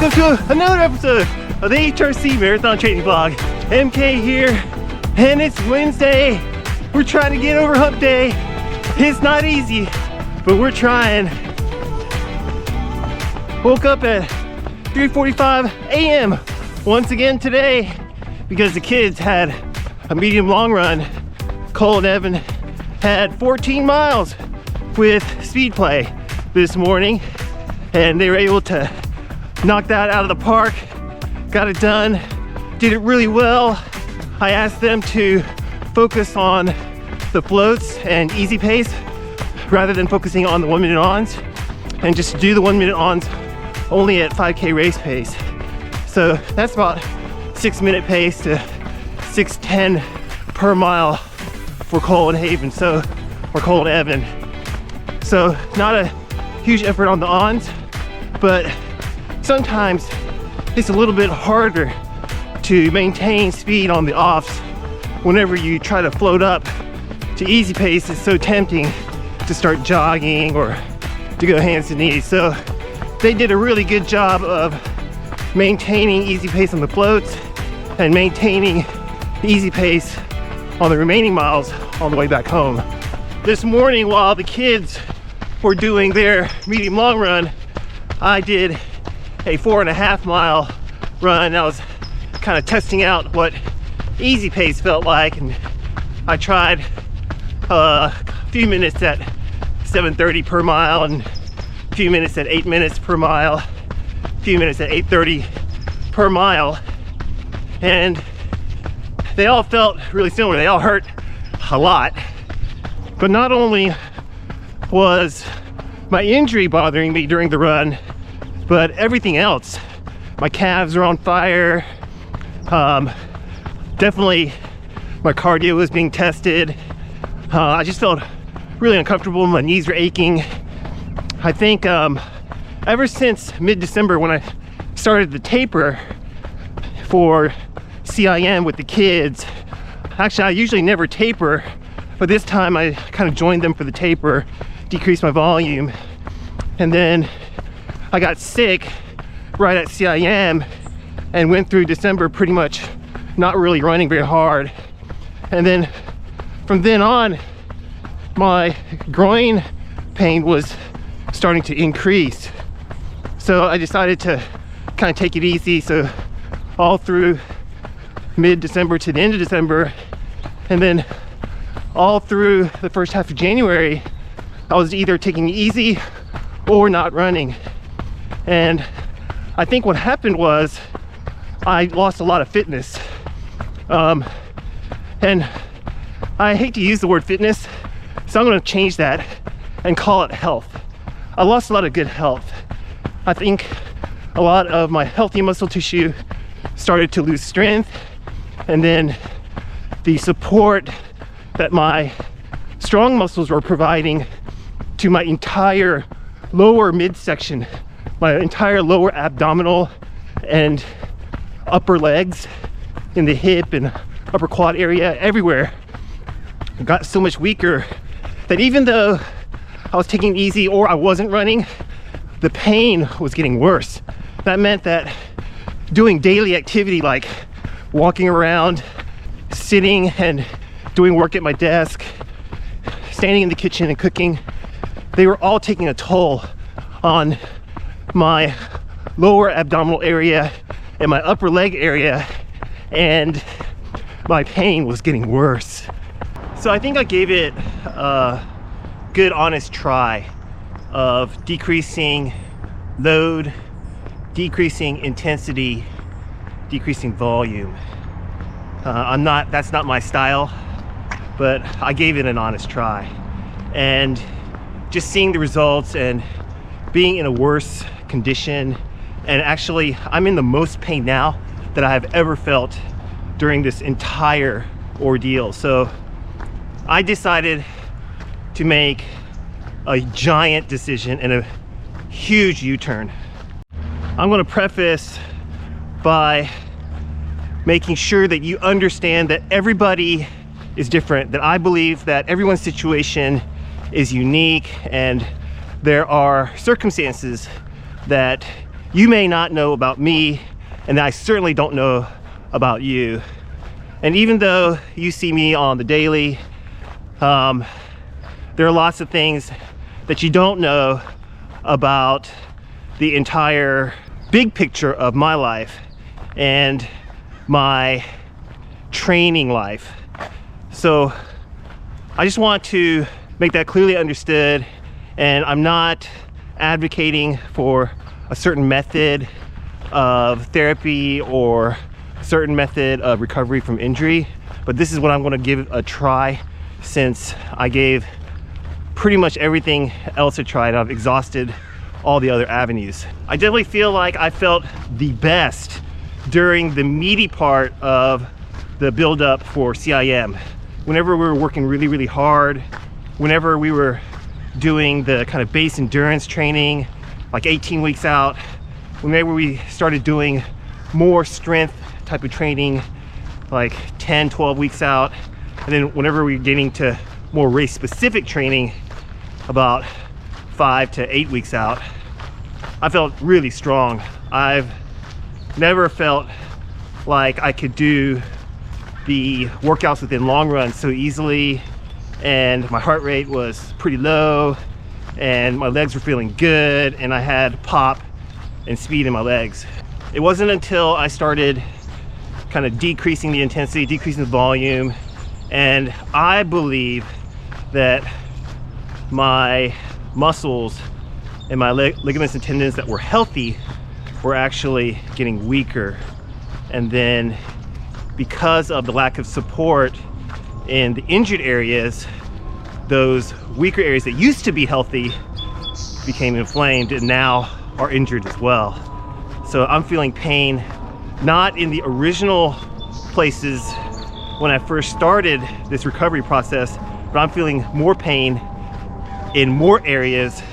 welcome to another episode of the AHRC Marathon Training Vlog. MK here, and it's Wednesday. We're trying to get over hump day. It's not easy, but we're trying. Woke up at 3:45 a.m. once again today because the kids had a medium long run. Cole and Evan had 14 miles with speed play this morning, and they were able to knock that out of the park. Got it done, did it really well. I asked them to focus on the floats and easy pace rather than focusing on the 1 minute ons, and just do the 1 minute ons only at 5K race pace. So that's about 6 minute pace to 6:10 per mile for Cole and Haven, or Cole and Evan. So not a huge effort on the ons, but sometimes it's a little bit harder to maintain speed on the offs. Whenever you try to float up to easy pace, it's so tempting to start jogging or to go hands to knees. So they did a really good job of maintaining easy pace on the floats and maintaining the easy pace on the remaining miles on the way back home. This morning, while the kids were doing their medium long run, I did a 4.5 mile run. I was kind of testing out what easy pace felt like, and I tried a few minutes at 7:30 per mile, and a few minutes at 8 minutes per mile, a few minutes at 8:30 per mile, and they all felt really similar. They all hurt a lot. But not only was my injury bothering me during the run, but everything else. My calves are on fire. Definitely my cardio was being tested. I just felt really uncomfortable. My knees were aching. I think ever since mid-December, when I started the taper for CIM with the kids. Actually, I usually never taper, but this time I kind of joined them for the taper, decreased my volume, and then I got sick right at CIM and went through December pretty much not really running very hard. And then from then on, my groin pain was starting to increase. So I decided to kind of take it easy. So all through mid-December to the end of December, and then all through the first half of January, I was either taking it easy or not running. And I think what happened was I lost a lot of fitness. And I hate to use the word fitness, so I'm going to change that and call it health. I lost a lot of good health. I think a lot of my healthy muscle tissue started to lose strength, and then the support that my strong muscles were providing to my entire lower midsection, my entire lower abdominal and upper legs, in the hip and upper quad area, everywhere, got so much weaker that even though I was taking it easy or I wasn't running, the pain was getting worse. That meant that doing daily activity like walking around, sitting and doing work at my desk, standing in the kitchen and cooking, they were all taking a toll on my lower abdominal area and my upper leg area, and my pain was getting worse. So I think I gave it a good honest try of decreasing load, decreasing intensity, decreasing volume. That's not my style, but I gave it an honest try. And just seeing the results and being in a worse condition, and actually I'm in the most pain now that I have ever felt during this entire ordeal. So I decided to make a giant decision and a huge U-turn. I'm going to preface by making sure that you understand that everybody is different, that I believe that everyone's situation is unique, and there are circumstances that you may not know about me, and I certainly don't know about you. And even though you see me on the daily, there are lots of things that you don't know about the entire big picture of my life and my training life. So I just want to make that clearly understood, and I'm not advocating for a certain method of therapy or a certain method of recovery from injury, but this is what I'm going to give a try, since I gave pretty much everything else I tried. I've exhausted all the other avenues. I definitely feel like I felt the best during the meaty part of the build-up for CIM. Whenever we were working really, really hard, whenever we were doing the kind of base endurance training, like 18 weeks out, whenever we started doing more strength type of training, like 10, 12 weeks out, and then whenever we were getting to more race-specific training, about 5 to 8 weeks out, I felt really strong. I've never felt like I could do the workouts within long runs so easily, and my heart rate was pretty low, and my legs were feeling good, and I had pop and speed in my legs. It wasn't until I started kind of decreasing the intensity, decreasing the volume, and I believe that my muscles and my ligaments and tendons that were healthy were actually getting weaker. And then because of the lack of support in the injured areas, those weaker areas that used to be healthy became inflamed and now are injured as well. So I'm feeling pain, not in the original places when I first started this recovery process, but I'm feeling more pain in more areas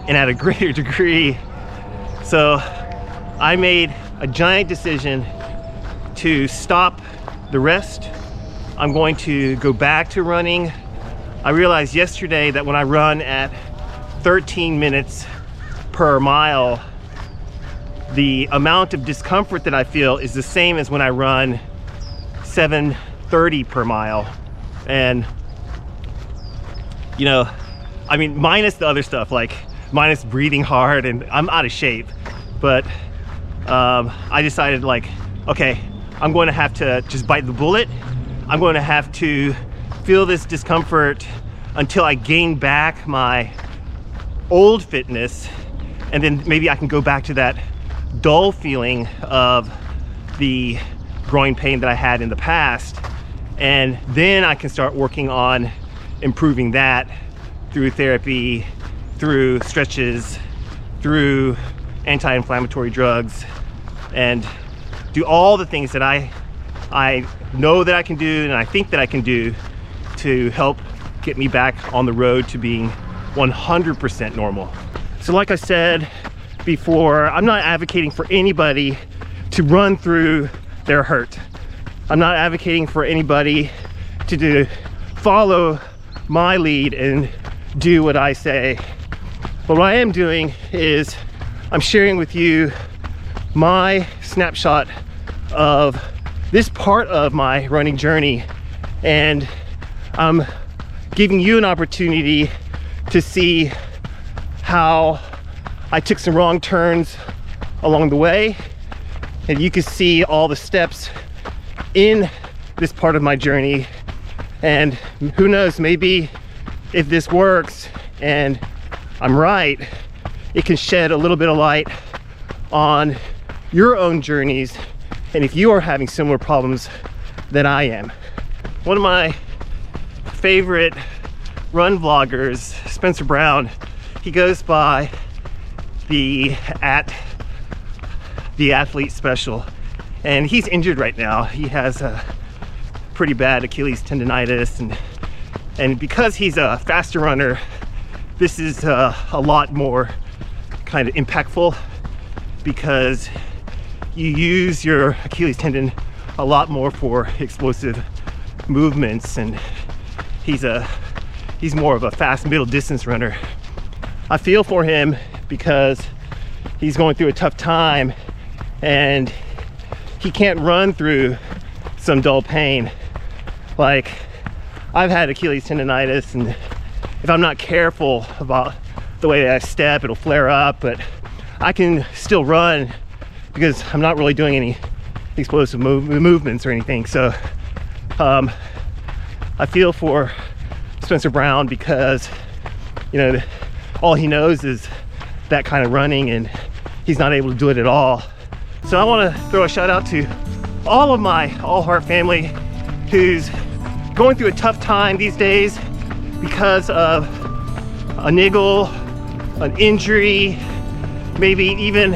and at a greater degree. So I made a giant decision to stop the rest. I'm going to go back to running. I realized yesterday that when I run at 13 minutes per mile, the amount of discomfort that I feel is the same as when I run 7:30 per mile. And you know, I mean, minus the other stuff, like minus breathing hard, and I'm out of shape, but I decided, like, okay, I'm going to have to just bite the bullet. I'm going to have to feel this discomfort until I gain back my old fitness, and then maybe I can go back to that dull feeling of the groin pain that I had in the past, and then I can start working on improving that through therapy, through stretches, through anti-inflammatory drugs, and do all the things that I know that I can do and I think that I can do to help get me back on the road to being 100% normal. So like I said before, I'm not advocating for anybody to run through their hurt. I'm not advocating for anybody to follow my lead and do what I say. But what I am doing is I'm sharing with you my snapshot of this part of my running journey, and I'm giving you an opportunity to see how I took some wrong turns along the way, and you can see all the steps in this part of my journey. And who knows, maybe if this works and I'm right, it can shed a little bit of light on your own journeys, and if you are having similar problems that I am. One of my favorite run vloggers, Spencer Brown, he goes by the athlete special, and he's injured right now. He has a pretty bad Achilles tendonitis, and because he's a faster runner, this is a lot more kind of impactful, because you use your Achilles tendon a lot more for explosive movements, and he's more of a fast middle distance runner. I feel for him because he's going through a tough time and he can't run through some dull pain. Like, I've had Achilles tendonitis, and if I'm not careful about the way that I step, it'll flare up, but I can still run because I'm not really doing any explosive movements or anything. So I feel for Spencer Brown, because you know, all he knows is that kind of running, and he's not able to do it at all. So I want to throw a shout out to all of my AHRC family who's going through a tough time these days because of a niggle, an injury, maybe even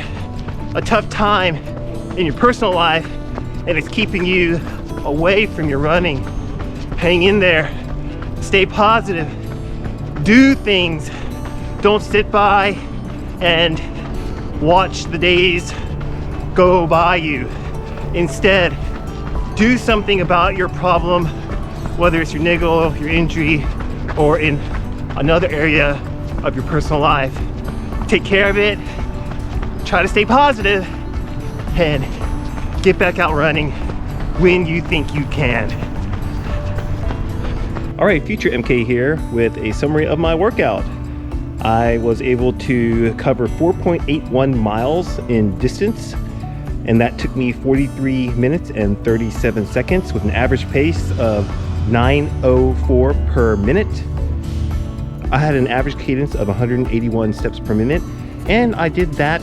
a tough time in your personal life, and it's keeping you away from your running. Hang in there, stay positive, do things, don't sit by and watch the days go by you. Instead, do something about your problem, whether it's your niggle, your injury, or in another area of your personal life. Take care of it, try to stay positive, and get back out running when you think you can. All right, Future MK here with a summary of my workout. I was able to cover 4.81 miles in distance, and that took me 43 minutes and 37 seconds with an average pace of 9:04 per minute. I had an average cadence of 181 steps per minute, and I did that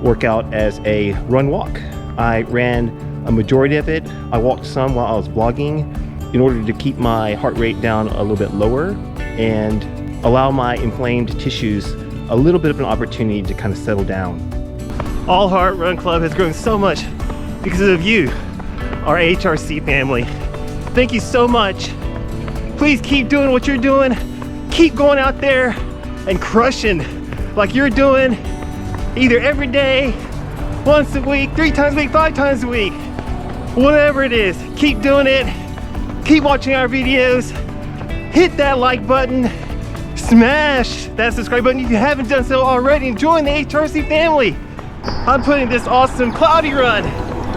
workout as a run walk. I ran a majority of it. I walked some while I was vlogging in order to keep my heart rate down a little bit lower and allow my inflamed tissues a little bit of an opportunity to kind of settle down. AHRC Run Club has grown so much because of you, our AHRC family. Thank you so much. Please keep doing what you're doing. Keep going out there and crushing like you're doing, either every day, once a week, 3 times a week, 5 times a week, whatever it is. Keep doing it. Keep watching our videos. Hit that like button. Smash that subscribe button if you haven't done so already, and join the AHRC family. I'm putting this awesome cloudy run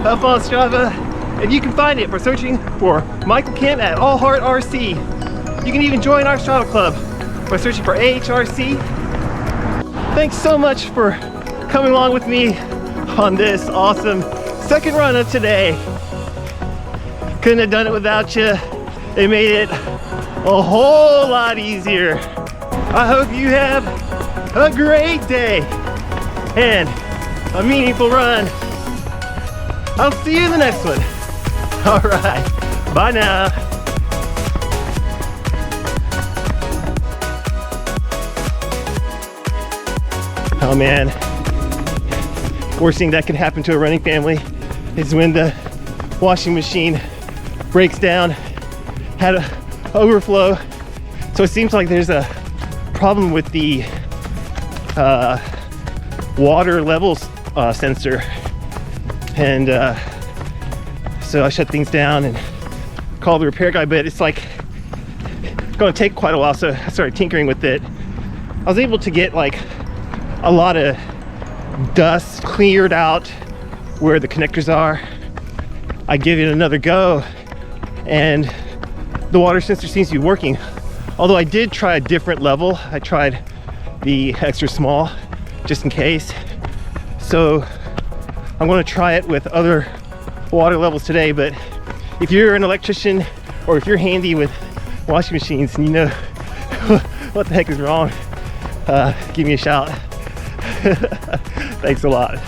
up on Strava, and you can find it by searching for Michael Kent at AHRC. You can even join our Strava club by searching for AHRC. Thanks so much for coming along with me on this awesome second run of today. Couldn't have done it without you. It made it a whole lot easier. I hope you have a great day and a meaningful run. I'll see you in the next one. All right, bye now. Oh man, worst thing that can happen to a running family is when the washing machine breaks down, had an overflow. So it seems like there's a problem with the water levels sensor, and so I shut things down and called the repair guy, but it's like going to take quite a while, so I started tinkering with it. I was able to get like a lot of dust cleared out where the connectors are. I give it another go, and the water sensor seems to be working. Although I did try a different level. I tried the extra small just in case. So I'm going to try it with other water levels today. But if you're an electrician or if you're handy with washing machines and you know what the heck is wrong, give me a shout. Thanks a lot.